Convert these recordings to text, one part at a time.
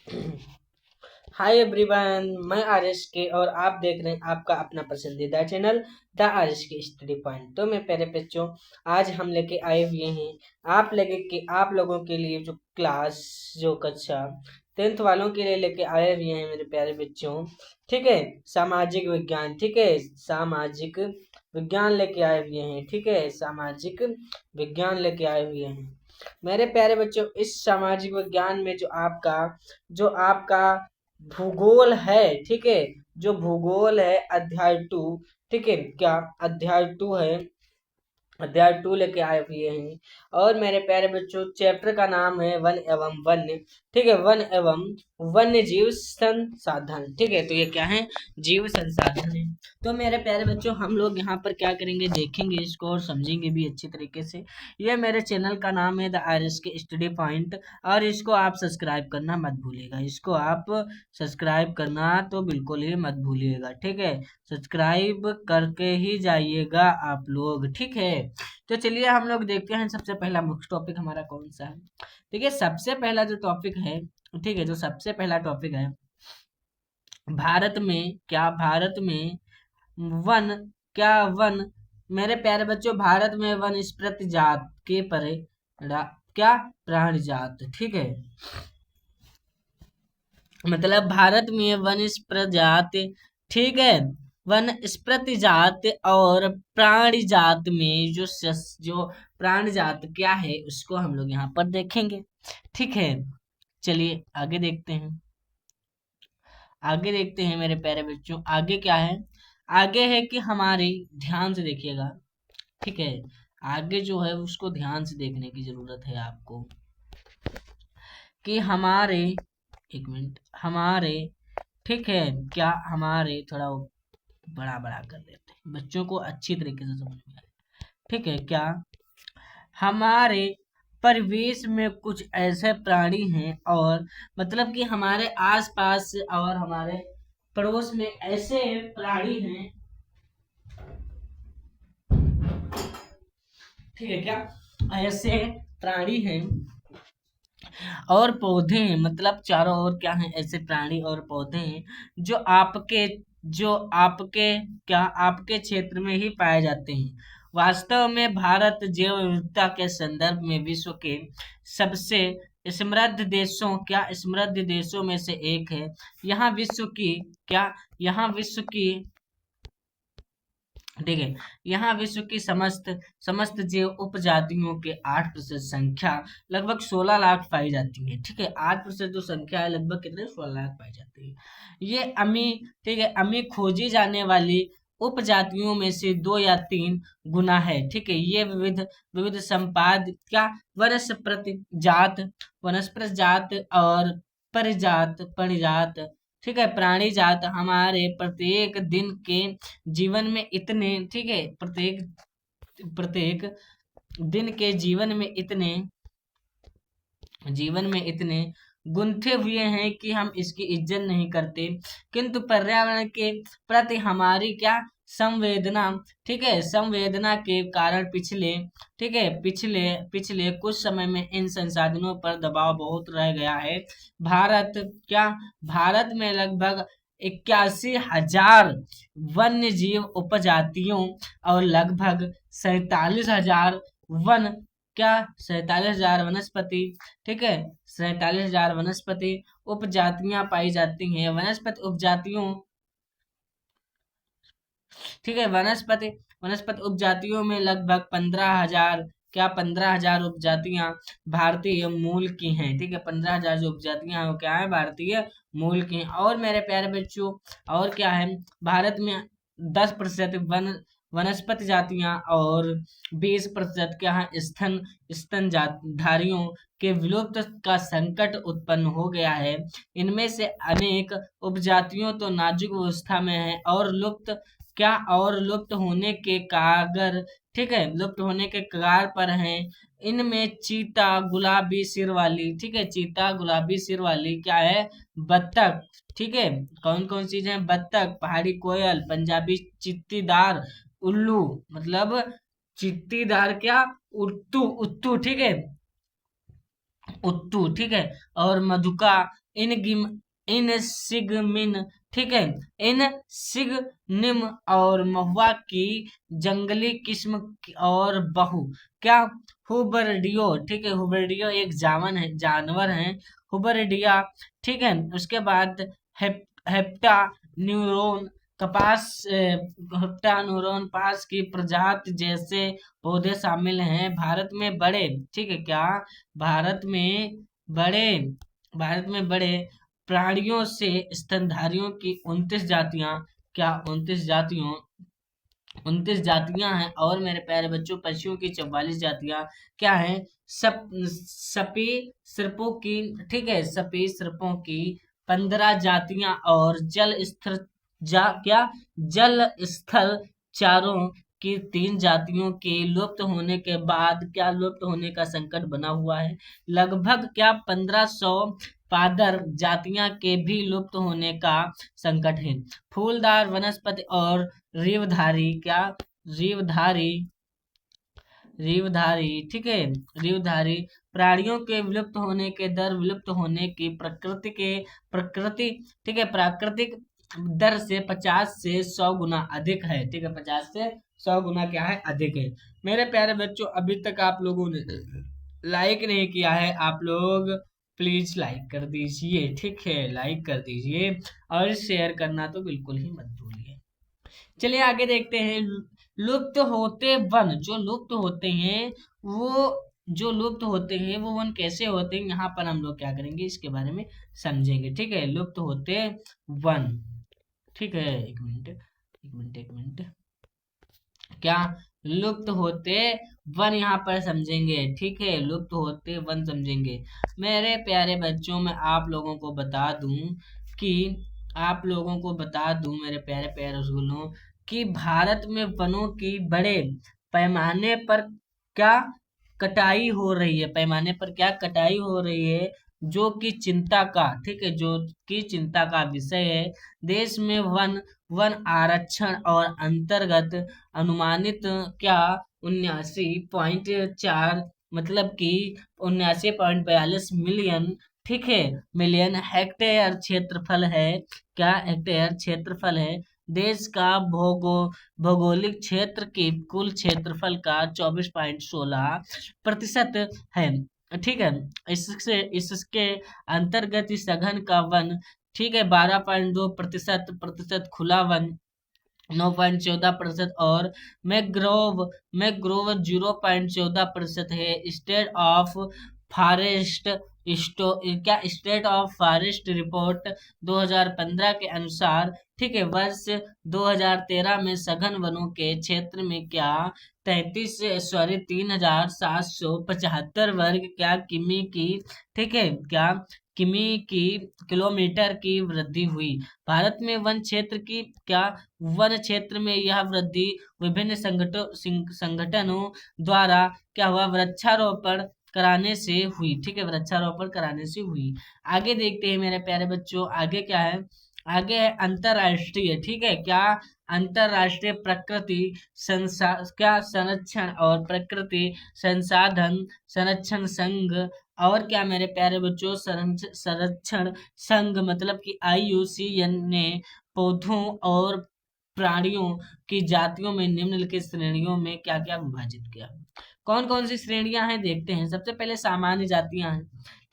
Hi everyone, मैं RS के और आप देख रहे हैं आपका अपना पसंदीदा चैनल द आरएस के स्टडी पॉइंट। तो मैं प्यारे बच्चों, आज हम लेके आए हुए हैं आप लोगों के लिए जो कक्षा 10th वालों के लिए लेके आए हुए हैं मेरे प्यारे बच्चों। ठीक है, सामाजिक विज्ञान। ठीक है, सामाजिक विज्ञान लेके आए हुए हैं। ठीक है, सामाजिक विज्ञान लेके आए हुए हैं मेरे प्यारे बच्चों। इस सामाजिक विज्ञान में जो आपका भूगोल है। ठीक है, जो भूगोल है अध्याय 2। ठीक है, क्या अध्याय 2 है, अध्याय 2 लेके आए हुए हैं। और मेरे प्यारे बच्चों, चैप्टर का नाम है वन एवं वन्य। ठीक है, वन एवं वन्य जीव संसाधन। ठीक है, तो ये क्या है, जीव संसाधन है। तो मेरे प्यारे बच्चों, हम लोग यहाँ पर क्या करेंगे, देखेंगे इसको और समझेंगे भी अच्छी तरीके से। ये मेरे चैनल का नाम है द आरएस के स्टडी पॉइंट, और इसको आप सब्सक्राइब करना मत भूलिएगा। इसको आप सब्सक्राइब करना तो बिल्कुल ही मत भूलिएगा। ठीक है, सब्सक्राइब करके ही जाइएगा आप लोग। ठीक है, तो चलिए हम लोग देखते हैं सबसे पहला मुख्य टॉपिक हमारा कौन सा है। देखिए, सबसे पहला जो टॉपिक है, ठीक है, जो सबसे पहला टॉपिक है, भारत में वन वन मेरे प्यारे बच्चों, भारत में वनस्पति जात के परे क्या प्राणी जात। ठीक है, मतलब भारत में वनस्पति जात। ठीक है, वनस्पति जात और प्राणी जात में जो प्राणी जात क्या है उसको हम लोग यहाँ पर देखेंगे। ठीक है, चलिए आगे देखते हैं मेरे प्यारे बच्चों। आगे क्या है, आगे है कि हमारे, ध्यान से देखिएगा। ठीक है, आगे जो है उसको ध्यान से देखने की जरूरत है आपको, कि हमारे, एक मिनट, हमारे, ठीक है, क्या हमारे, थोड़ा वो बड़ा बड़ा कर देते हैं बच्चों को अच्छी तरीके से समझ में आए। ठीक है, क्या हमारे परिवेश में कुछ ऐसे प्राणी हैं, और मतलब कि हमारे आसपास और हमारे पड़ोस में ऐसे प्राणी हैं। ठीक है, क्या ऐसे प्राणी हैं और पौधे हैं, मतलब चारों ओर क्या है, ऐसे प्राणी और पौधे हैं जो आपके क्या आपके क्षेत्र में ही पाए जाते हैं। वास्तव में भारत जैव विविधता के संदर्भ में विश्व के सबसे समृद्ध देशों में से एक है। यहाँ विश्व की क्या यहाँ विश्व की ठीक है, यहाँ विश्व की समस्त समस्त जैव उपजातियों के 8% संख्या, लगभग 16 लाख पाई जाती है। ठीक है, 8% जो संख्या है, लगभग कितने, 16 लाख पाई जाती है। ये अमी ठीक है, अमी खोजी जाने वाली उपजातियों में से 2 या 3 गुना है। ठीक है, ये विविध विविध संपाद क्या वनस्पति जात और परिजात, ठीक है, प्राणी जात हमारे प्रत्येक दिन के जीवन में इतने, ठीक है, प्रत्येक दिन के जीवन में इतने गुंथे हुए हैं कि हम इसकी इज्जत नहीं करते। किंतु पर्यावरण के प्रति हमारी क्या संवेदना, ठीक है, संवेदना के कारण ठीक है, पिछले पिछले कुछ समय में इन संसाधनों पर दबाव बहुत रह गया है। भारत क्या भारत में लगभग 81,000 वन्य जीव उपजातियों और लगभग 47,000 वन क्या 47,000 वनस्पति, ठीक है, 47,000 वनस्पति उपजातियां पाई जाती हैं। वनस्पति उपजातियों, ठीक है, वनस्पति उपजातियों में लगभग 15,000 उपजातियां भारतीय मूल की हैं। ठीक है, 15,000 जो उपजातियां हैं वो क्या है, भारतीय मूल की हैं। और मेरे प्यारे बच्चों, और क्या है, भारत में 10% वनस्पति जातियां और 20% क्या है, स्तन धारियों के विलुप्त का संकट उत्पन्न हो गया है। इनमें से अनेक उपजातियों तो नाजुक अवस्था में है और लुप्त होने के कागर, ठीक है, लुप्त होने के कगार पर हैं। इनमें चीता गुलाबी सिर वाली, ठीक है, चीता गुलाबी सिर वाली क्या है, बत्तख। ठीक है, कौन कौन चीज है, बत्तख, पहाड़ी कोयल, पंजाबी चित्तीदार उल्लू, मतलब चित्तीदार क्या, उत्तू उत्तू, ठीक है, उत्तू, ठीक है, और मधुका, इन गिम, इन सिगमिन, ठीक है, इन सिगनिम, और महुआ की जंगली किस्म और बहू, क्या, हुबरडियो, ठीक है, हुबरडियो एक जानवर है, हुबरडिया, ठीक है। उसके बाद हेप्टा न्यूरोन, कपास, हेप्टा न्यूरोन पास की प्रजाति जैसे पौधे शामिल हैं। भारत में बड़े, ठीक है, क्या, भारत में बड़े, भारत में बड़े प्राणियों से स्तनधारियों की 29 जातियां, क्या, 29 जातियों, 29 जातियां हैं। और मेरे प्यारे बच्चों, पक्षियों की 44 जातियां क्या हैं, सपी सिर्पों की, ठीक है, सपी सिर्पों की 15 जातियां, और क्या, जल स्थल चारों की 3 जातियों के लुप्त होने के बाद क्या लुप्त होने का संकट बना हुआ है। लगभग क्या 1500 पादर जातियां के भी लुप्त होने का संकट है। फूलदार वनस्पति और रीवधारी, क्या, रीवधारी, रीवधारी, ठीक है, रीवधारी प्राणियों के विलुप्त होने के दर, विलुप्त होने की प्रकृति, ठीक है, प्राकृतिक दर से 50 से 100 गुना अधिक है, ठीक है, 50 से 100 गुना क्या है, अधिक है। मेरे प्यारे बच्चों, अभी तक आप लोगों ने लाइक नहीं किया है, आप लोग प्लीज लाइक कर दीजिए, ठीक है, लाइक कर दीजिए, और शेयर करना तो बिल्कुल ही मत भूलिए। चलिए आगे देखते हैं। लुप्त होते वन, जो लुप्त होते हैं वो, जो लुप्त होते हैं वो वन कैसे होते हैं, यहाँ पर हम लोग क्या करेंगे, इसके बारे में समझेंगे, ठीक है। लुप्त होते वन, ठीक है, एक मिनट, एक मिनट, एक मिनट, क्या, लुप्त होते वन यहाँ पर समझेंगे, ठीक है, लुप्त होते वन समझेंगे। मेरे प्यारे बच्चों, मैं आप लोगों को बता दूं कि, आप लोगों को बता दूं मेरे प्यारे प्यारे रसगुल्लों, कि भारत में वनों की बड़े पैमाने पर क्या कटाई हो रही है, पैमाने पर क्या कटाई हो रही है, जो कि चिंता का, ठीक है, जो कि चिंता का विषय है। देश में वन वन आरक्षण और अंतर्गत अनुमानित क्या 79.4, मतलब कि 79.42 मिलियन, ठीक है, मिलियन हेक्टेयर क्षेत्रफल है, क्या, हेक्टेयर क्षेत्रफल है। देश का भौगोलिक क्षेत्र के कुल क्षेत्रफल का 24.16% है, ठीक है। इसके अंतर्गत इस सघन का वन, ठीक है, 12.2% खुला वन, 9.14% और मैग्रोव 0.14% है। स्टेट ऑफ फॉरेस्ट क्या, स्टेट ऑफ फॉरेस्ट रिपोर्ट 2015 के अनुसार, ठीक है, वर्ष 2013 में सघन वनों के क्षेत्र में क्या 3775 वर्ग क्या किमी की, ठीक है, क्या किमी की किलोमीटर की वृद्धि हुई। भारत में वन क्षेत्र की क्या, वन क्षेत्र में यह वृद्धि विभिन्न संगठनों द्वारा क्या हुआ, वृक्षारोपण कराने से हुई, ठीक है, वृक्षारोपण कराने से हुई। आगे देखते हैं मेरे प्यारे बच्चों, आगे क्या है, आगे है अंतरराष्ट्रीय, ठीक है, क्या, अंतरराष्ट्रीय प्रकृति क्या संरक्षण और प्रकृति संसाधन संरक्षण संघ, और क्या मेरे प्यारे बच्चों, संरक्षण संघ, मतलब कि IUCN ने पौधों और प्राणियों की जातियों में निम्नलिखित श्रेणियों में क्या क्या विभाजित किया। कौन कौन सी श्रेणियां हैं देखते हैं। सबसे पहले सामान्य जातियां हैं,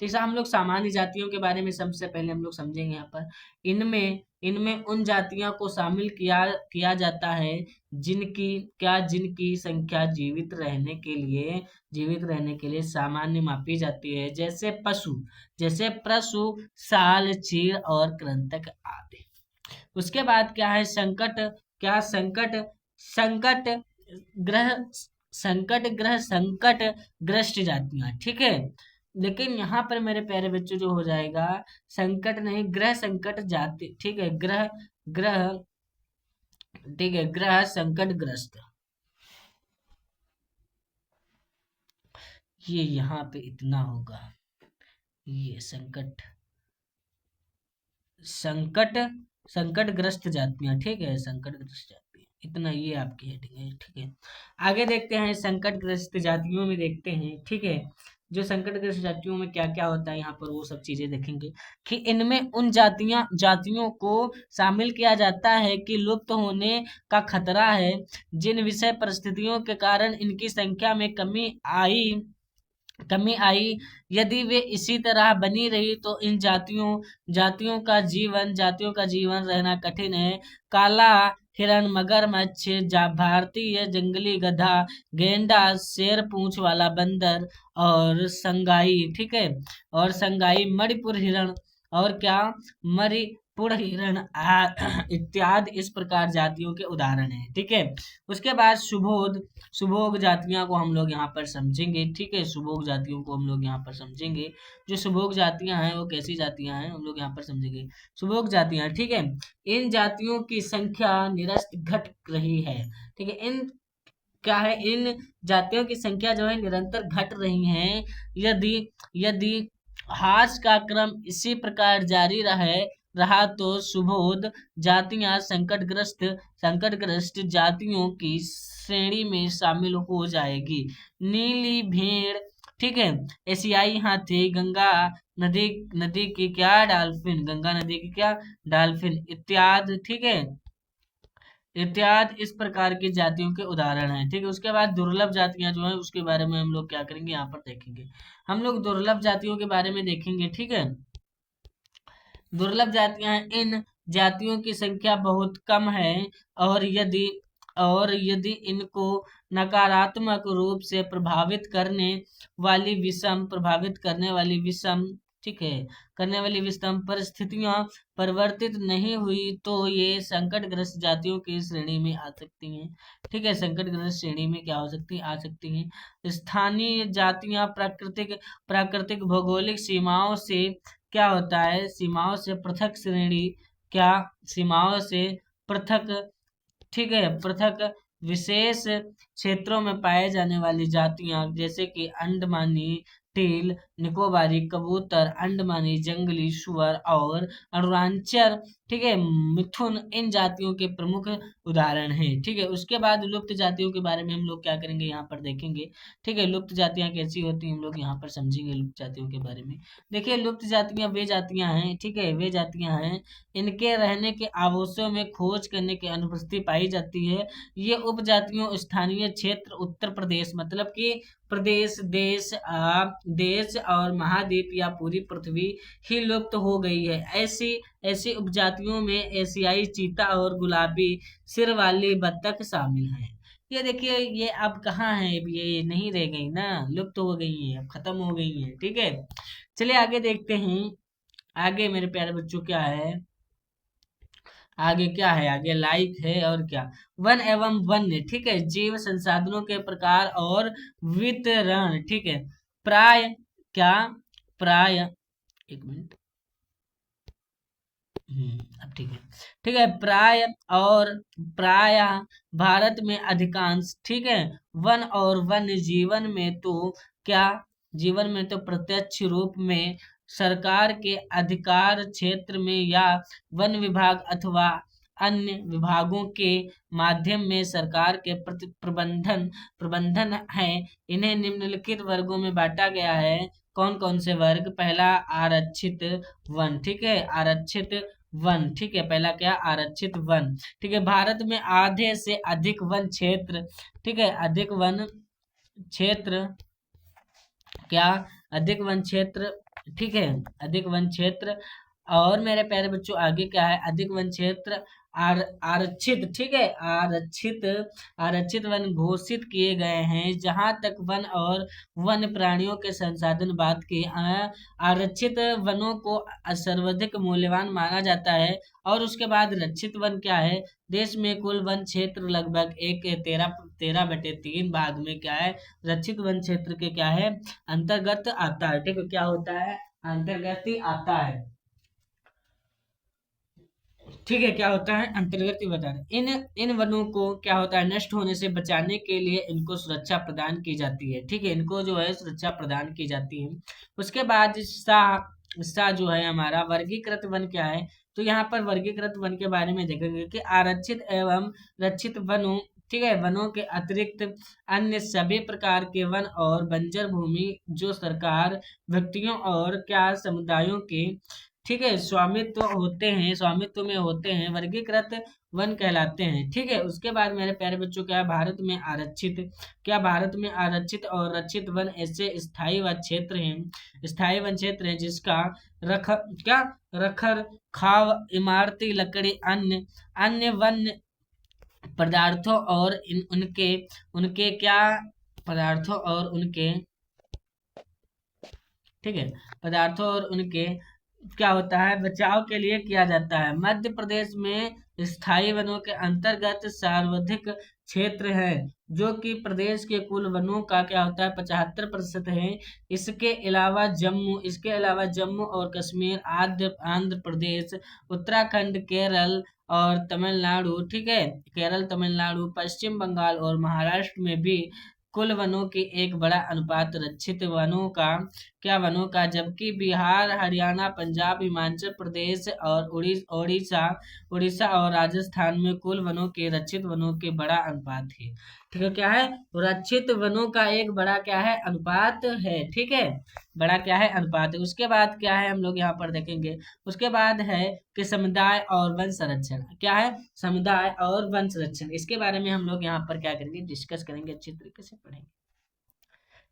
ठीक है, हम लोग सामान्य जातियों के बारे में सबसे पहले हम लोग समझेंगे यहाँ पर। इनमें इनमें उन जातियों को शामिल किया जाता है जिनकी क्या, जिनकी संख्या जीवित रहने के लिए सामान्य मापी जाती है, जैसे पशु, साल, चीड़ और कृंतक आदि। उसके बाद क्या है, क्या संकट ग्रह संकट ग्रस्त जातियां, ठीक है। लेकिन यहाँ पर मेरे प्यारे बच्चों जो हो जाएगा, संकट नहीं, ग्रह संकट जाति, ठीक है, ग्रह, ठीक है, ग्रह संकट ग्रस्त, ये यहाँ पे इतना होगा, ये संकट संकटग्रस्त जातियां, ठीक है, संकटग्रस्त जातियां, इतना ये आपकी हेडिंग है, ठीक है। आगे देखते हैं, संकटग्रस्त जातियों में देखते हैं, ठीक है, जो संकटग्रस्त जातियों में क्या क्या होता है यहाँ पर वो सब चीजें देखेंगे कि इनमें उन जातियों को शामिल किया जाता है कि लुप्त होने का खतरा है, जिन विषय परिस्थितियों के कारण इनकी संख्या में कमी आई। यदि वे इसी तरह बनी रही तो इन जातियों का जीवन रहना कठिन है। काला हिरण, मगरमच्छ, भारतीय जंगली गधा, गेंडा, शेर पूंछ वाला बंदर और संगाई, ठीक है, और संगाई, मणिपुर हिरण और क्या, मणिपुर हिरण इत्यादि इस प्रकार जातियों के उदाहरण हैं, ठीक है। उसके बाद सुभोग जातियां को हम लोग यहाँ पर समझेंगे, ठीक है। सुभोग जातियों को हम लोग यहाँ पर समझेंगे। जो सुभोग जातियां हैं वो कैसी जातियां हैं हम लोग यहाँ पर समझेंगे। सुभोग जातियां, ठीक है, इन जातियों की संख्या निरस्त घट रही है, ठीक है। इन जातियों की संख्या जो है निरंतर घट रही है। यदि यदि ह्रास का क्रम इसी प्रकार जारी रहा तो सुबोध जातियां संकटग्रस्त जातियों की श्रेणी में शामिल हो जाएगी। नीली भेड़, ठीक है, एशियाई हाथी, नदी नदी की क्या डॉल्फिन, गंगा नदी की क्या डॉल्फिन इत्यादि, ठीक है, इत्यादि इस प्रकार की जातियों के उदाहरण हैं, ठीक है। उसके बाद दुर्लभ जातियां जो है उसके बारे में हम लोग क्या करेंगे यहाँ पर देखेंगे। हम लोग दुर्लभ जातियों के बारे में देखेंगे, ठीक है। दुर्लभ जातियां, इन जातियों की संख्या बहुत कम है और यदि इनको नकारात्मक रूप से प्रभावित करने वाली विषम, ठीक है, करने वाली विषम परिस्थितियां परिवर्तित नहीं हुई तो ये संकटग्रस्त जातियों की श्रेणी में आ सकती हैं, ठीक है। संकटग्रस्त श्रेणी में क्या हो सकती आ सकती हैं। स्थानीय जातियां प्राकृतिक भौगोलिक सीमाओं से क्या होता है, सीमाओं से पृथक श्रेणी, क्या, सीमाओं से पृथक, ठीक है, पृथक विशेष क्षेत्रों में पाए जाने वाली जातियां जैसे कि अंडमानी टील, निकोबारी कबूतर, अंडमानी जंगली सुअर और अरुणाचल, ठीक है, मिथुन इन जातियों के प्रमुख उदाहरण हैं, ठीक है। उसके बाद लुप्त जातियों के बारे में हम लोग क्या करेंगे यहाँ पर देखेंगे, ठीक है। लुप्त जातियां कैसी होती हैं हम लोग यहाँ पर समझेंगे लुप्त जातियों के बारे में। देखिए लुप्त जातियां वे जातियां हैं, ठीक है, वे जातियां हैं इनके रहने के आवासों में खोज करने की अनुपस्थिति पाई जाती है। ये उपजातियों स्थानीय क्षेत्र उत्तर प्रदेश, मतलब कि प्रदेश, देश और महाद्वीप या पूरी पृथ्वी ही लुप्त हो गई है। ऐसी ऐसी उपजातियों में एशियाई चीता और गुलाबी सिर वाली बत्तख शामिल है। ये देखिए ये अब कहाँ है, अब ये नहीं रह गई ना, लुप्त हो गई है, अब खत्म हो गई है, ठीक है। चलिए आगे देखते हैं। आगे मेरे प्यारे बच्चों क्या है, आगे क्या है, आगे लाइक है और क्या, वन एवं वन्य, ठीक है, जीव संसाधनों के प्रकार और वितरण, ठीक है, प्राय क्या, प्राय, एक मिनट, अब ठीक है, ठीक है, प्राय भारत में अधिकांश, ठीक है, वन और वन्य जीवन में तो प्रत्यक्ष रूप में सरकार के अधिकार क्षेत्र में या वन विभाग अथवा अन्य विभागों के माध्यम में सरकार के प्रबंधन है। इन्हें निम्नलिखित वर्गों में बांटा गया है। कौन कौन से वर्ग, पहला आरक्षित वन, ठीक है, आरक्षित वन, ठीक है, पहला क्या, आरक्षित वन, ठीक है। भारत में आधे से अधिक वन क्षेत्र, ठीक है, अधिक वन क्षेत्र, क्या, अधिक वन क्षेत्र, ठीक है, अधिक वन क्षेत्र। और मेरे प्यारे बच्चों आगे क्या है, अधिक वन क्षेत्र आरक्षित, ठीक है, आरक्षित वन घोषित किए गए हैं। जहां तक वन और वन्य प्राणियों के संसाधन बात की, आरक्षित वनों को सर्वाधिक मूल्यवान माना जाता है। और उसके बाद रक्षित वन क्या है, देश में कुल वन क्षेत्र लगभग 13/3 भाग में क्या है, रक्षित वन क्षेत्र के क्या है, अंतर्गत आता है, ठीक है, क्या होता है, अंतर्गत ही आता है, ठीक है, क्या होता है, अंतर्गत ही बता रहे। इन वनों को क्या होता है, नष्ट होने से बचाने के लिए इनको सुरक्षा प्रदान की जाती है, ठीक है, इनको जो है सुरक्षा प्रदान की जाती है। उसके बाद सा जो है हमारा वर्गीकृत वन क्या है, तो यहाँ पर वर्गीकृत वन के बारे में देखेंगे कि आरक्षित एवं रक्षित वनों ठीक है, वनों के अतिरिक्त अन्य सभी प्रकार के वन और बंजर भूमि जो सरकार, व्यक्तियों और क्या समुदायों के, ठीक है, स्वामित्व में होते हैं, वर्गीकृत वन कहलाते हैं। ठीक है, उसके बाद मेरे प्यारे बच्चों, क्या है भारत में आरक्षित, क्या भारत में आरक्षित और रक्षित वन ऐसे स्थायी वन क्षेत्र हैं जिसका रख क्या रखर खाव, इमारती लकड़ी, अन्य वन पदार्थों और उनके उनके क्या पदार्थों और उनके, ठीक है, पदार्थों और उनके क्या होता है बचाव के लिए किया जाता है। मध्य प्रदेश में स्थायी वनों के अंतर्गत सर्वाधिक क्षेत्र है, जो कि प्रदेश के कुल वनों का क्या होता है 75% है। इसके अलावा जम्मू और कश्मीर, आंध्र प्रदेश, उत्तराखंड, केरल और तमिलनाडु, ठीक है, केरल, तमिलनाडु, पश्चिम बंगाल और महाराष्ट्र में भी कुल वनों की एक बड़ा अनुपात रक्षित वनों का, जबकि बिहार, हरियाणा, पंजाब, हिमाचल प्रदेश और उड़ीसा और राजस्थान में कुल वनों के रक्षित वनों के बड़ा अनुपात है। ठीक है, क्या है, रक्षित वनों का एक बड़ा क्या है अनुपात है। ठीक है, बड़ा क्या है अनुपात है। उसके बाद क्या है हम लोग यहाँ पर देखेंगे, उसके बाद है कि समुदाय और वन संरक्षण, क्या है समुदाय और वन संरक्षण, इसके बारे में हम लोग यहाँ पर क्या करेंगे डिस्कस करेंगे, अच्छी तरीके से पढ़ेंगे।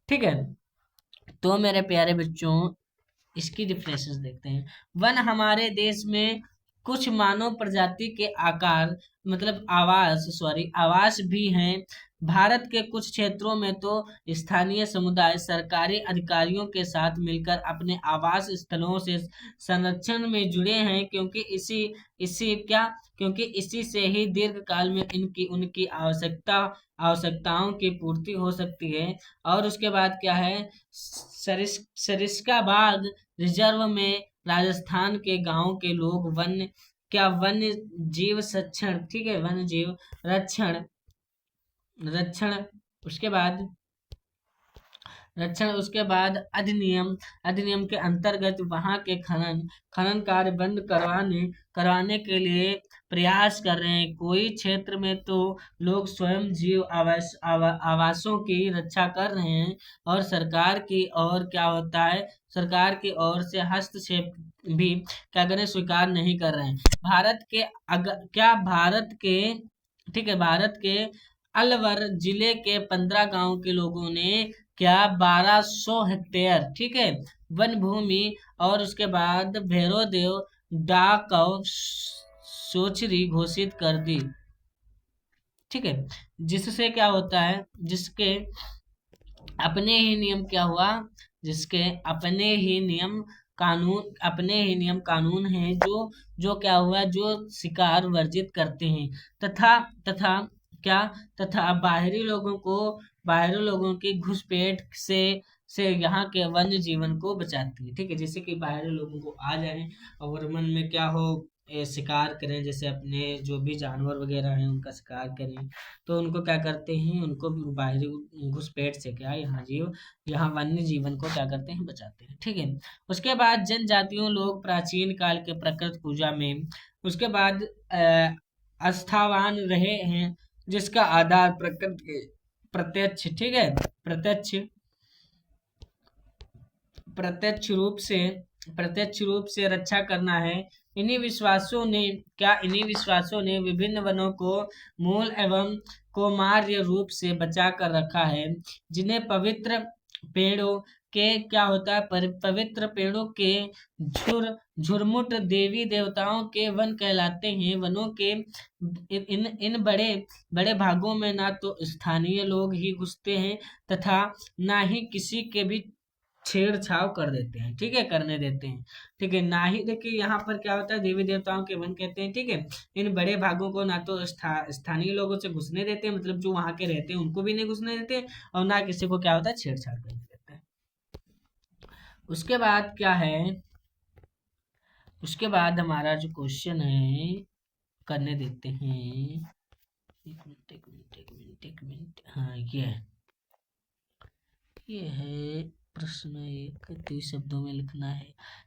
ठीक है, तो मेरे प्यारे बच्चों इसकी डिफरेंसेस देखते हैं। वन हमारे देश में कुछ मानव प्रजाति के आकार मतलब आवास भी हैं। भारत के कुछ क्षेत्रों में तो स्थानीय समुदाय सरकारी अधिकारियों के साथ मिलकर अपने आवास स्थलों से संरक्षण में जुड़े हैं, क्योंकि इसी से ही दीर्घकाल में इनकी उनकी आवश्यकताओं की पूर्ति हो सकती है। और उसके बाद क्या है, सरिस्का बाग रिजर्व में राजस्थान के गांव के लोग वन्य जीव संरक्षण, ठीक है, वन्य जीव रक्षण रक्षण उसके बाद अधिनियम के अंतर्गत वहां के खनन कार्य बंद करवाने के लिए प्रयास कर रहे हैं। कोई क्षेत्र में तो लोग स्वयं जीव आवासों की रक्षा कर रहे हैं और सरकार की ओर से हस्तक्षेप भी क्या करें स्वीकार नहीं कर रहे हैं। भारत के अलवर जिले के 15 गांव के लोगों ने क्या 1200 हेक्टेयर, ठीक है, वन भूमि और उसके बाद भैरोदेव डाकव सोचरी घोषित कर दी। ठीक है, जिससे क्या होता है, जिसके अपने ही नियम क्या हुआ, जिसके अपने ही नियम कानून हैं जो क्या हुआ, जो शिकार वर्जित करते हैं तथा तथा क्या तथा बाहरी लोगों की घुसपैठ से यहाँ के वन्य जीवन को बचाती है। ठीक है, जैसे कि बाहरी लोगों को आ जाए और मन में क्या हो शिकार करें, जैसे अपने जो भी जानवर वगैरह हैं उनका शिकार करें, तो उनको क्या करते हैं, उनको बाहरी घुसपैठ से क्या यहाँ वन्य जीवन को क्या करते हैं बचाते हैं। ठीक है, उसके बाद जनजातियों लोग प्राचीन काल के प्रकृति पूजा में उसके बाद आस्थावान रहे हैं, जिसका आधार प्रकृति के प्रत्यक्ष, ठीक है, प्रत्यक्ष रूप से रक्षा करना है। इन्हीं विश्वासों ने विभिन्न वनों को मूल एवं कौमार्य रूप से बचा कर रखा है, जिन्हें पवित्र पेड़ों के क्या होता है पवित्र पेड़ों के झुरमुट देवी देवताओं के वन कहलाते हैं। वनों के इन बड़े बड़े भागों में ना तो स्थानीय लोग ही घुसते हैं तथा ना ही किसी के भी छेड़छाड़ कर देते हैं, ठीक है, करने देते हैं। ठीक है, ना ही देखिए यहाँ पर क्या होता है देवी देवताओं के वन कहते हैं। ठीक है, इन बड़े भागों को ना तो स्थानीय लोगों से घुसने देते हैं, मतलब जो वहां के रहते हैं उनको भी नहीं घुसने देते, और ना किसी को क्या होता है छेड़छाड़ करने देते हैं। उसके बाद क्या है, उसके बाद हमारा जो क्वेश्चन है करने देते हैं, एक मिनट, हाँ ये है प्रश्न 1, 30 शब्दों में लिखना है।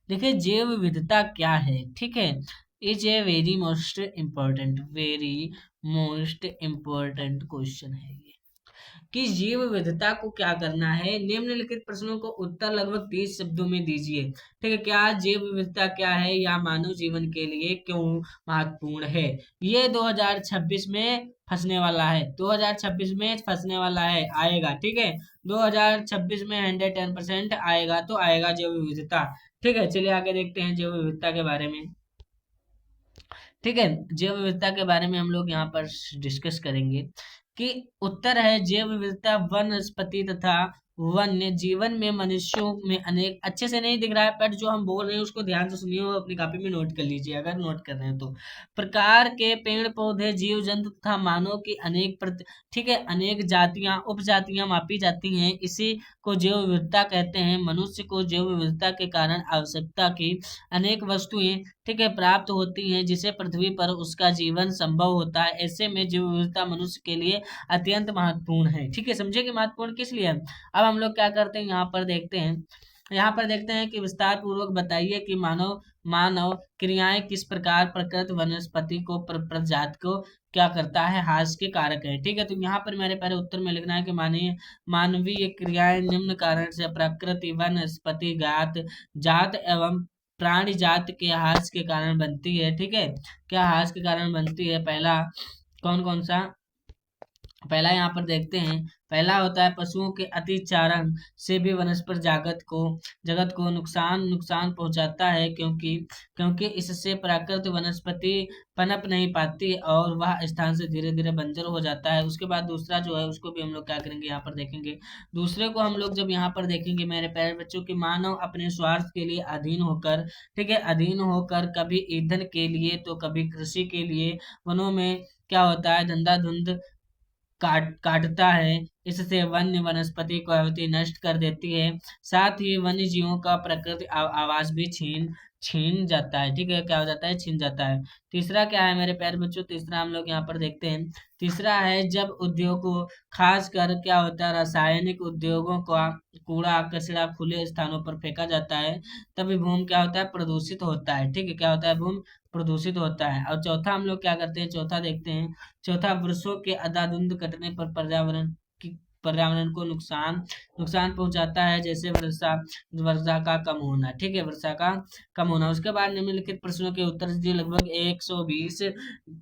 देखिए जैव विविधता क्या है, ठीक है, is a very most important question है ये, कि जीव विविधता को क्या करना है। निम्नलिखित प्रश्नों को उत्तर लगभग 30 शब्दों में दीजिए। ठीक है, क्या जीव विविधता क्या है या मानव जीवन के लिए क्यों महत्वपूर्ण है। ये 2026 में फंसने वाला है, 2026 में फंसने वाला है, आएगा। ठीक है, 2026 में 110% आएगा, तो आएगा जैव विविधता। ठीक है, चलिए आगे देखते हैं जैव विविधता के बारे में। ठीक है, जैव विविधता के बारे में हम लोग यहाँ पर डिस्कस करेंगे कि उत्तर है जैव विविधता वनस्पति तथा वन्य जीवन में मनुष्यों में अनेक, अच्छे से नहीं दिख रहा है बट जो हम बोल रहे हैं उसको ध्यान से सुनिए और अपनी कॉपी में नोट कर लीजिए अगर नोट कर रहे हैं तो। प्रकार के पेड़ पौधे जीव जंतु तथा मानव की अनेक ठीक है, अनेक जातियां उपजातियां मापी जाती हैं, इसी को जैव विविधता कहते हैं। मनुष्य को जैव विविधता के कारण आवश्यकता की अनेक वस्तुएं, ठीक है, प्राप्त होती हैं, जिसे पृथ्वी पर उसका जीवन संभव होता है। ऐसे में जैव विविधता मनुष्य के लिए अत्यंत महत्वपूर्ण है। ठीक है, समझे कि महत्वपूर्ण किस लिए है। अब हम लोग क्या करते हैं, यहाँ पर देखते हैं कि विस्तार पूर्वक बताइए कि मानव मानव क्रियाएं किस प्रकार प्रकृति वनस्पति को प्रजाति को क्या करता है, हास के कारक है। ठीक है, तो यहाँ पर मेरे पहले उत्तर में लिखना है कि मानवीय मानवीय क्रियाएं निम्न कारण से प्रकृति वनस्पति जात एवं प्राणी जात के ह्रास के कारण बनती है। ठीक है, क्या ह्रास के कारण बनती है। पहला कौन कौन सा, पहला यहाँ पर देखते हैं, पहला होता है पशुओं के अतिचारण से भी वनस्पति जगत को नुकसान नुकसान पहुंचाता है, क्योंकि क्योंकि इससे प्राकृतिक वनस्पति पनप नहीं पाती और वह स्थान से धीरे धीरे बंजर हो जाता है। उसके बाद दूसरा जो है उसको भी हम लोग क्या करेंगे, यहाँ पर देखेंगे। दूसरे को हम लोग जब यहाँ पर देखेंगे मेरे प्यारे बच्चों, की मानव अपने स्वार्थ के लिए अधीन होकर, ठीक है, अधीन होकर कभी ईंधन के लिए तो कभी कृषि के लिए वनों में क्या होता है, धंधाधुंध काटता है। इससे वन्य वनस्पति को अवधि नष्ट कर देती है, साथ ही वन्य जीवों का प्राकृतिक आवास भी छीन छीन जाता है। ठीक है, क्या हो जाता है, छीन जाता है। तीसरा क्या है मेरे प्यारे बच्चों, तीसरा हम लोग यहाँ पर देखते हैं। तीसरा है जब उद्योगों, खास कर क्या होता है, रासायनिक उद्योगों का कूड़ा कचरा खुले स्थानों पर फेंका जाता है, तभी भूमि क्या होता है, प्रदूषित होता है। ठीक है, क्या होता है, भूमि प्रदूषित होता है। और चौथा हम लोग क्या करते हैं, चौथा देखते हैं। चौथा, वृक्षों के अंधाधुंध कटने पर पर्यावरण को नुकसान नुकसान पहुंचाता है, जैसे वर्षा वर्षा का कम होना। ठीक है, वर्षा का कम होना। उसके बाद निम्नलिखित प्रश्नों के उत्तर दीजिए, लगभग 120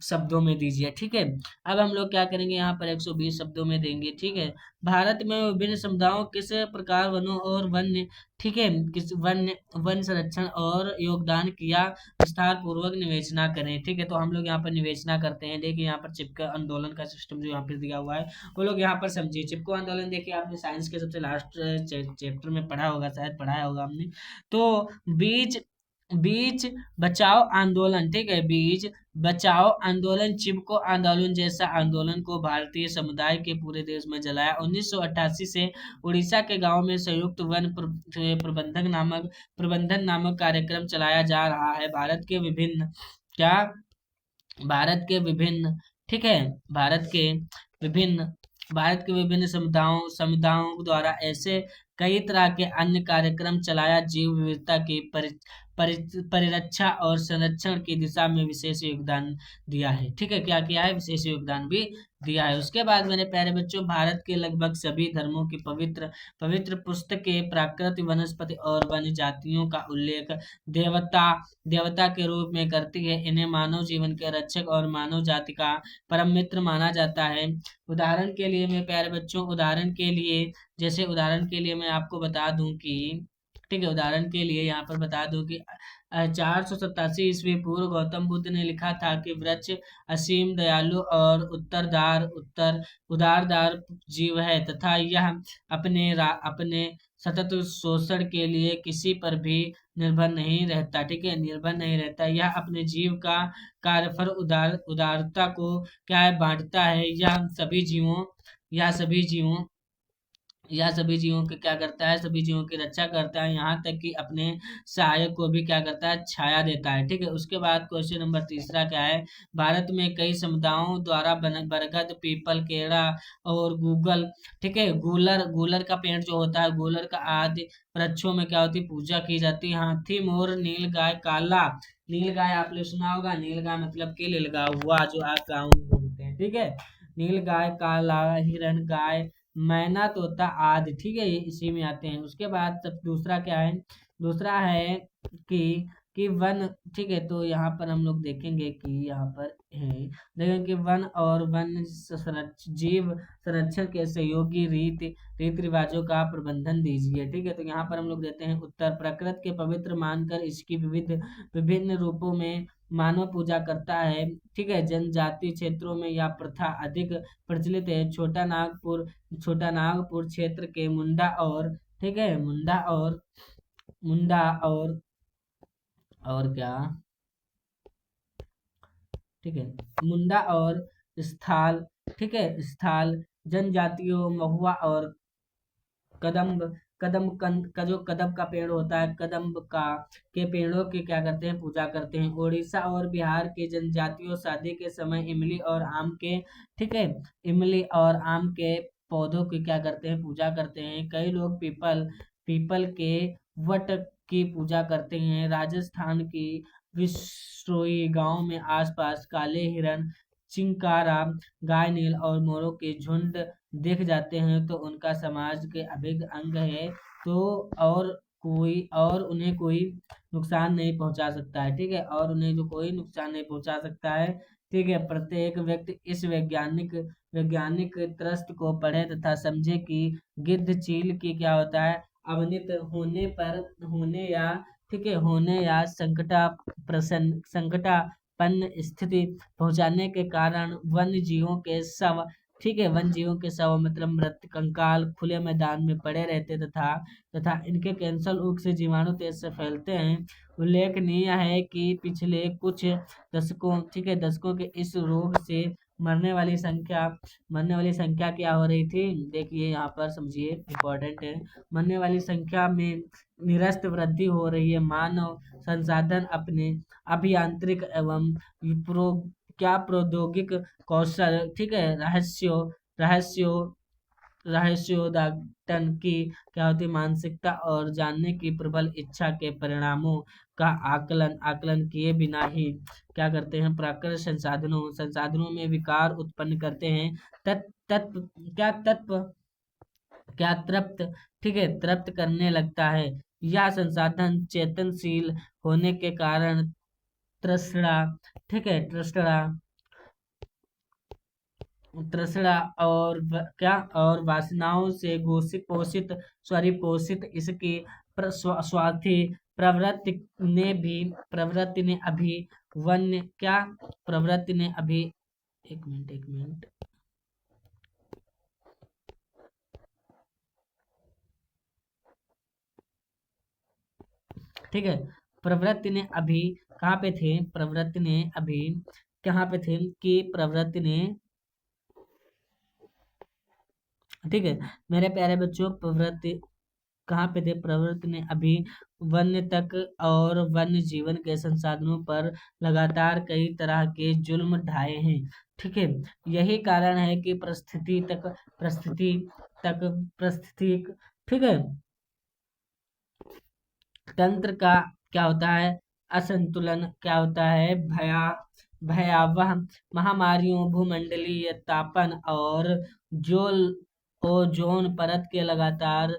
शब्दों में दीजिए। ठीक है, अब हम लोग क्या करेंगे, यहाँ पर 120 शब्दों में देंगे। ठीक है, भारत में विभिन्न समुदायों किस प्रकार वनों और वन्य, ठीक है, किस वन संरक्षण और योगदान किया, विस्तार पूर्वक निवेचना करें। ठीक है, तो हम लोग यहाँ पर निवेचना करते हैं। देखिए यहाँ पर चिपका आंदोलन का सिस्टम जो यहाँ पर दिया हुआ है वो लोग यहाँ पर समझिए। चिपको आंदोलन देखिए आपने साइंस के सबसे लास्ट चैप्टर में पढ़ा होगा, शायद पढ़ाया होगा हमने। तो बीज बीज बचाओ आंदोलन, ठीक है, बीज बचाओ आंदोलन, चिपको आंदोलन जैसा आंदोलन को भारतीय समुदाय के पूरे देश में जलाया। 1988 से उड़ीसा के गांव में संयुक्त वन प्रबंधन नामक कार्यक्रम चलाया जा रहा है। क्या भारत के विभिन्न, ठीक है, विभिन्न भारत के विभिन्न समुदायों द्वारा ऐसे कई तरह के अन्य कार्यक्रम चलाया, जीव विविधता की परिरक्षा और संरक्षण की दिशा में विशेष योगदान दिया है। ठीक है, क्या किया है, विशेष योगदान भी दिया है। उसके बाद मेरे प्यारे बच्चों, भारत के लगभग सभी धर्मों की पवित्र पवित्र पुस्तकें प्राकृतिक वनस्पति और वन्य जातियों का उल्लेख देवता देवता के रूप में करती है। इन्हें मानव जीवन के रक्षक और मानव जाति का परम मित्र माना जाता है। उदाहरण के लिए मेरे प्यारे बच्चों, उदाहरण के लिए मैं आपको बता दूं कि, ठीक है, उदाहरण के लिए यहाँ पर बता दूं कि 487 ईस्वी पूर्व गौतम बुद्ध ने लिखा था कि वृक्ष असीम दयालु और उदारदार जीव है, तथा यह अपने सतत शोषण के लिए किसी पर भी निर्भर नहीं रहता। ठीक है, निर्भर नहीं रहता। यह अपने जीव का कार्यफल उदारता को क्या है, बांटता है। यह सभी जीवों यह सभी जीवों के क्या करता है, सभी जीवों की रक्षा करता है, यहाँ तक कि अपने सहायक को भी क्या करता है, छाया देता है। ठीक है, उसके बाद क्वेश्चन नंबर तीसरा क्या है, भारत में कई समुदायों द्वारा बरगद, पीपल, केड़ा और गूगल, ठीक है, गूलर गूलर का पेड़ जो होता है, गूलर का आदि वृक्षों में क्या होती है, पूजा की जाती है। हाथी, मोर, नीलगाय, काला, नीलगाय आपने सुना होगा, नीलगाय मतलब कि लिलगा हुआ, जो आप गाँव में बोलते हैं। ठीक है, नीलगाय, काला हिरण, गाय, मैना, तोता आदि, ठीक है, ये इसी में आते हैं। उसके बाद सब दूसरा क्या है, दूसरा है कि वन, ठीक है, तो यहाँ पर हम लोग देखेंगे कि यहाँ पर है, देखेंगे कि वन और जीव संरक्षण के सहयोगी रीति रिवाजों का प्रबंधन दीजिए। ठीक है, तो यहाँ पर हम लोग देते हैं उत्तर, प्रकृति के पवित्र मानकर इसकी विभिन्न रूपों में मानव पूजा करता है। ठीक है, जनजाति क्षेत्रों में यह प्रथा अधिक प्रचलित है। छोटा नागपुर क्षेत्र के मुंडा और, ठीक है, मुंडा और क्या, ठीक है, मुंडा और स्थाल, ठीक है, स्थाल जनजातियों, महुआ और कदम्ब, का जो कदम का पेड़ होता है, कदम्ब का के पेड़ों की क्या करते हैं, पूजा करते हैं। उड़ीसा और बिहार के जनजातियों शादी के समय इमली और आम के, ठीक है, इमली और आम के पौधों की क्या करते हैं, पूजा करते हैं। कई लोग पीपल पीपल के वट की पूजा करते हैं। राजस्थान की विश्रोई गांव में आसपास काले हिरन, चिंकारा, गाय, नील और मोरों के झुंड देख जाते हैं, तो उनका समाज के अभिन्न अंग है। तो उन्हें कोई नुकसान नहीं पहुंचा सकता है। ठीक है, और उन्हें जो कोई नुकसान नहीं पहुंचा सकता है। ठीक है, प्रत्येक व्यक्ति इस वैज्ञानिक त्रस्त को पढ़े तथा समझे कि गिद्ध चील की क्या होता है, अवनित होने या, ठीक है, होने या संकटापन्न स्थिति पहुंचाने के कारण वन्य जीवों के शव, ठीक है, वन जीवों के शव मतलब मृत कंकाल खुले मैदान में पड़े रहते तथा इनके कैंसर रोग से जीवाणु तेज से फैलते हैं। उल्लेखनीय है कि पिछले कुछ दशकों, ठीक है, दशकों के इस रोग से मरने वाली संख्या क्या हो रही थी, देखिए यहाँ पर समझिए, इम्पोर्टेंट है। मरने वाली संख्या में निरस्त वृद्धि हो रही है। मानव संसाधन अपने अभियांत्रिक एवं प्रो क्या प्रौद्योगिक कौशल, ठीक है, रहस्यो रहस्योद्घाटन की क्या होती है, मानसिकता और जानने की प्रबल इच्छा के परिणामों का आकलन किए बिना ही क्या करते हैं, प्राकृतिक संसाधनों में विकार उत्पन्न करते हैं। तत्व क्या तृप्त, ठीक है, तृप्त करने लगता है। यह संसाधन चेतनशील होने के कारण तृष्णा, ठीक है, तृष्णा और वासनाओं से पोषित इसकी स्वार्थी प्रवृत्ति ने अभी वन्य क्या प्रवृत्ति ने अभी एक मिनट, ठीक है, प्रवृत्ति ने अभी कहाँ पे थे, प्रवृत्ति ने अभी कहाँ पे थे कि प्रवृत्ति ने, ठीक है, मेरे प्यारे बच्चों, प्रवृत्ति कहाँ पे थे, प्रवृत्ति ने अभी वन्य तक और वन्य जीवन के संसाधनों पर लगातार कई तरह के जुल्म ढाए हैं। ठीक है, यही कारण है कि परिस्थिति, ठीक है, तंत्र का क्या होता है, असंतुलन क्या होता है, भयावह महामारियों, भूमंडलीय तापन और जोल ओजोन परत के लगातार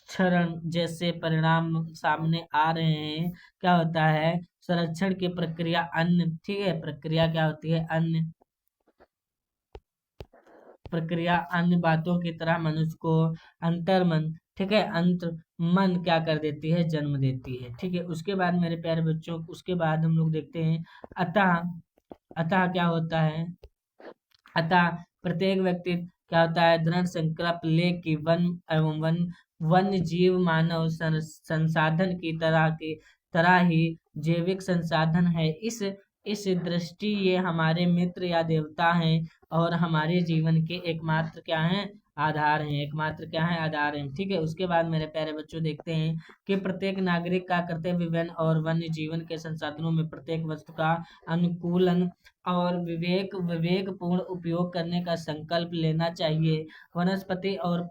क्षरण जैसे परिणाम सामने आ रहे हैं। क्या होता है, संरक्षण की प्रक्रिया अन्य, ठीक है, प्रक्रिया क्या होती है, अन्य बातों की तरह मनुष्य को अंतर्मन, ठीक है, अंतर मन क्या कर देती है, जन्म देती है। ठीक है, उसके बाद मेरे प्यारे बच्चों, उसके बाद हम लोग देखते हैं अतः अतः क्या होता है, अतः प्रत्येक व्यक्ति क्या होता है, दृढ़ संकल्प ले कि वन्य जीव मानव संसाधन की तरह ही जैविक संसाधन है। इस दृष्टि ये हमारे मित्र या देवता हैं और हमारे जीवन के एकमात्र क्या हैं, आधार हैं, एकमात्र क्या है, आधार हैं। ठीक है, उसके बाद मेरे प्यारे बच्चों देखते हैं कि प्रत्येक नागरिक का कर्तव्य विभिन्न और वन्य जीवन के संसाधनों में प्रत्येक वस्तु का अनुकूलन और विवेकपूर्ण उपयोग करने का संकल्प लेना चाहिए। वनस्पति और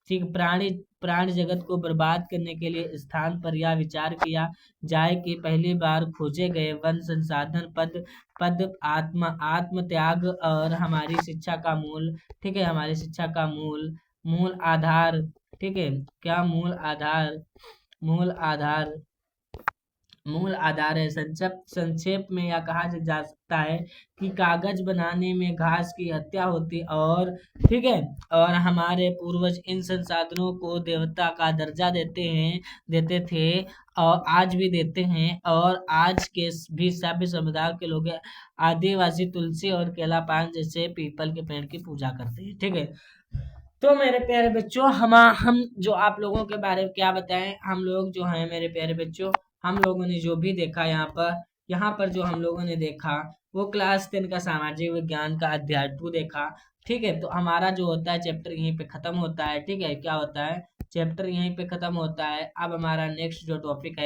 ठीक प्राणी प्राणी जगत को बर्बाद करने के लिए स्थान पर यह विचार किया जाए कि पहली बार खोजे गए वन संसाधन पद पद आत्म त्याग और हमारी शिक्षा का मूल, ठीक है, हमारी शिक्षा का मूल आधार, ठीक है, क्या मूल आधार मूल आधार है। संक्षेप में यह कहा जा सकता है कि कागज बनाने में घास की हत्या होती और, ठीक है, और हमारे पूर्वज इन संसाधनों को देवता का दर्जा देते थे और आज भी देते हैं, और आज के भी सभ्य समुदाय के लोग आदिवासी तुलसी और केला पान जैसे पीपल के पेड़ की पूजा करते हैं। ठीक है, तो मेरे प्यारे बच्चों, हम जो आप लोगों के बारे में क्या बताएं, हम लोग जो हैं मेरे प्यारे बच्चों, हम लोगों ने जो भी देखा यहाँ पर जो हम लोगों ने देखा वो क्लास 10 का सामाजिक विज्ञान का अध्याय 2 देखा। ठीक है, तो हमारा जो होता है चैप्टर यहीं पे खत्म होता है। ठीक है, क्या होता है, चैप्टर यहीं पे खत्म होता है। अब हमारा नेक्स्ट जो टॉपिक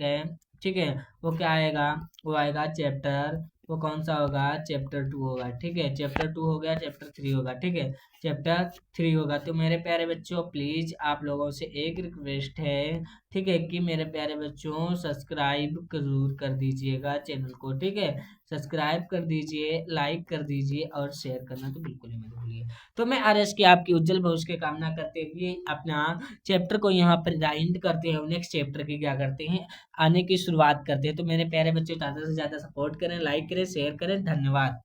है, ठीक है, वो क्या आएगा, वो आएगा वो कौन सा होगा, चैप्टर 2 होगा। ठीक है, चैप्टर 2 हो गया, चैप्टर 3 होगा। ठीक है, चैप्टर 3 होगा। तो मेरे प्यारे बच्चों, प्लीज आप लोगों से एक रिक्वेस्ट है, ठीक है, कि मेरे प्यारे बच्चों सब्सक्राइब जरूर कर दीजिएगा चैनल को। ठीक है, सब्सक्राइब कर दीजिए, लाइक कर दीजिए और शेयर करना तो बिल्कुल ही मत भूलिए। तो मैं आरएस की आपकी उज्जवल भविष्य की कामना करते हुए अपना चैप्टर को यहाँ पर राइंड करते हैं, नेक्स्ट चैप्टर की क्या करते हैं, आने की शुरुआत करते हैं। तो मेरे प्यारे बच्चों, ज़्यादा से ज़्यादा सपोर्ट करें, लाइक करें, शेयर करें। धन्यवाद।